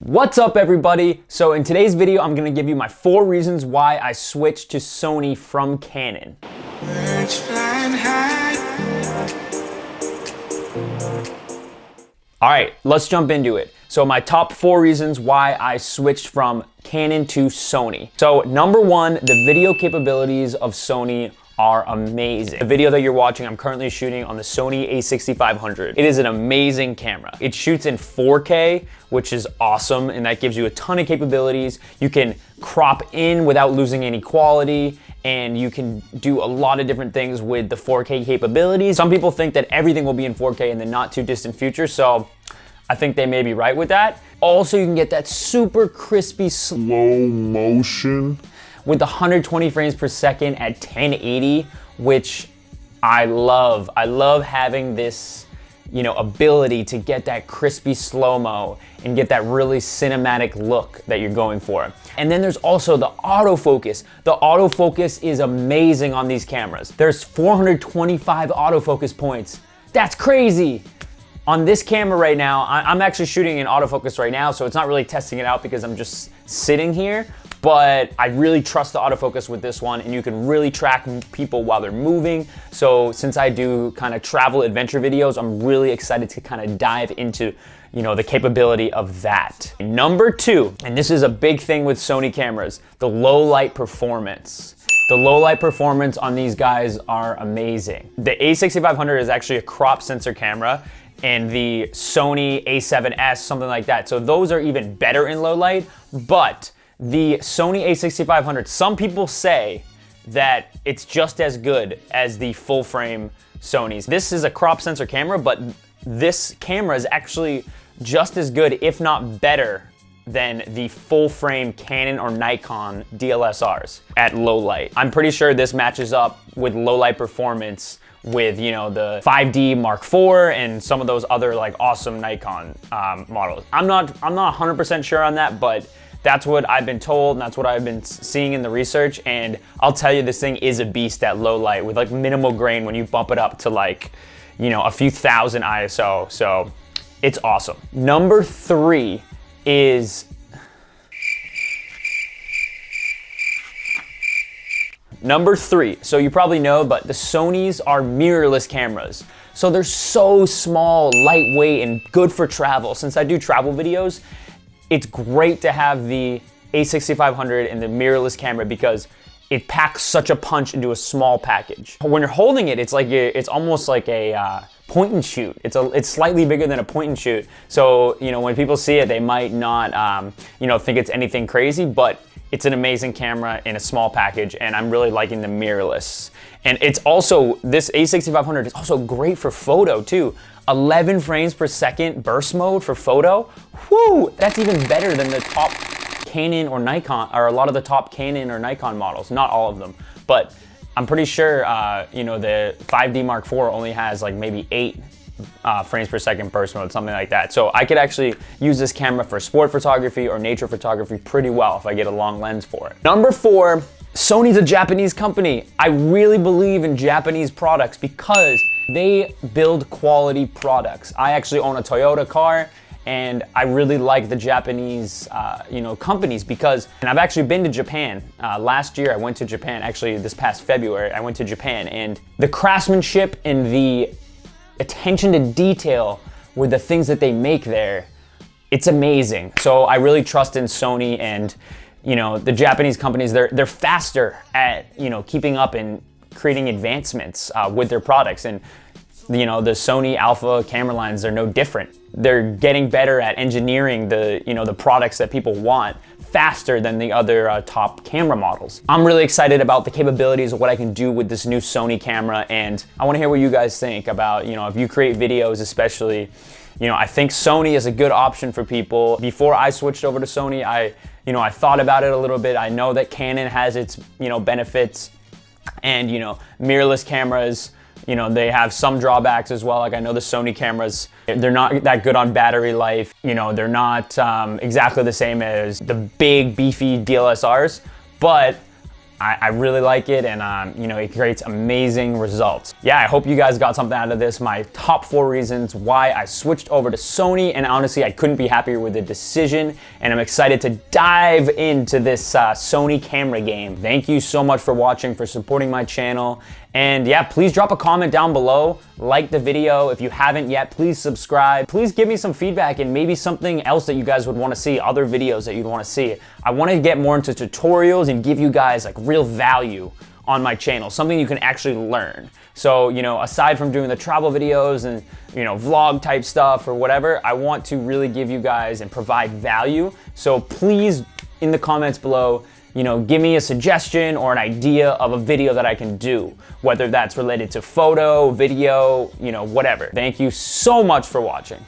What's up, everybody? So in today's video, I'm gonna give you my 4 reasons why I switched to Sony from Canon. All right, let's jump into it. So my top 4 reasons why I switched from Canon to Sony. So number 1, the video capabilities of Sony are amazing. The video that you're watching, I'm currently shooting on the Sony a6500. It is an amazing camera. It shoots in 4K, which is awesome, and that gives you a ton of capabilities. You can crop in without losing any quality, and you can do a lot of different things with the 4K capabilities. Some people think that everything will be in 4K in the not too distant future, so I think they may be right with that. Also, you can get that super crispy slow motion with 120 frames per second at 1080, which I love. I love having this, ability to get that crispy slow-mo and get that really cinematic look that you're going for. And then there's also the autofocus. The autofocus is amazing on these cameras. There's 425 autofocus points. That's crazy. On this camera right now, I'm actually shooting in autofocus right now, so it's not really testing it out because I'm just sitting here, but I really trust the autofocus with this one, and you can really track people while they're moving. So since I do kind of travel adventure videos, I'm really excited to kind of dive into the capability of that. Number 2, and this is a big thing with Sony cameras, the low light performance. The low light performance on these guys are amazing. The a6500 is actually a crop sensor camera, and the Sony a7S, something like that. So those are even better in low light, but the Sony a6500, some people say that it's just as good as the full frame Sonys. This is a crop sensor camera, but this camera is actually just as good, if not better, than the full frame Canon or Nikon DSLRs at low light. I'm pretty sure this matches up with low light performance with the 5D Mark IV and some of those other awesome Nikon models. I'm not 100% sure on that, but that's what I've been told, and that's what I've been seeing in the research. And I'll tell you, this thing is a beast at low light with minimal grain when you bump it up to a few thousand ISO. So it's awesome. Number 3 is so you probably know, but the Sonys are mirrorless cameras. So they're so small, lightweight, and good for travel. Since I do travel videos, it's great to have the a6500 and the mirrorless camera because it packs such a punch into a small package. When you're holding it, it's almost like a point and shoot. It's slightly bigger than a point and shoot. So when people see it, they might not think it's anything crazy, but it's an amazing camera in a small package, and I'm really liking the mirrorless. And it's also, this a6500 is also great for photo too. 11 frames per second burst mode for photo. Whoo, that's even better than the top Canon or Nikon, or a lot of the top Canon or Nikon models. Not all of them, but I'm pretty sure the 5D Mark IV only has maybe 8 frames per second burst mode, something like that. So I could actually use this camera for sport photography or nature photography pretty well if I get a long lens for it. Number 4, Sony's a Japanese company. I really believe in Japanese products because they build quality products. I actually own a Toyota car, and I really like the Japanese companies because, and I've actually been to Japan. Last year I went to Japan, actually this past February, I went to Japan, and the craftsmanship and the attention to detail with the things that they make there, it's amazing. So I really trust in Sony, and the Japanese companies, they're faster at keeping up and creating advancements with their products. And the Sony Alpha camera lines, they're no different. They're getting better at engineering the products that people want faster than the other top camera models. I'm really excited about the capabilities of what I can do with this new Sony camera, and I want to hear what you guys think about, if you create videos especially. I think Sony is a good option for people. Before I switched over to Sony, I thought about it a little bit. I know that Canon has its, benefits, and, mirrorless cameras, they have some drawbacks as well. I know the Sony cameras, they're not that good on battery life. They're not exactly the same as the big beefy DSLRs, but I really like it, and you know, it creates amazing results. Yeah, I hope you guys got something out of this. My top 4 reasons why I switched over to Sony, and honestly, I couldn't be happier with the decision, and I'm excited to dive into this Sony camera game. Thank you so much for watching, for supporting my channel, and yeah, please drop a comment down below, like the video. If you haven't yet, please subscribe. Please give me some feedback and maybe something else that you guys would want to see, other videos that you'd want to see. I want to get more into tutorials and give you guys like real value on my channel, something you can actually learn. So, you know, aside from doing the travel videos and, you know, vlog type stuff or whatever, I want to really give you guys and provide value. So please, in the comments below, you know, give me a suggestion or an idea of a video that I can do, whether that's related to photo, video, you know, whatever. Thank you so much for watching.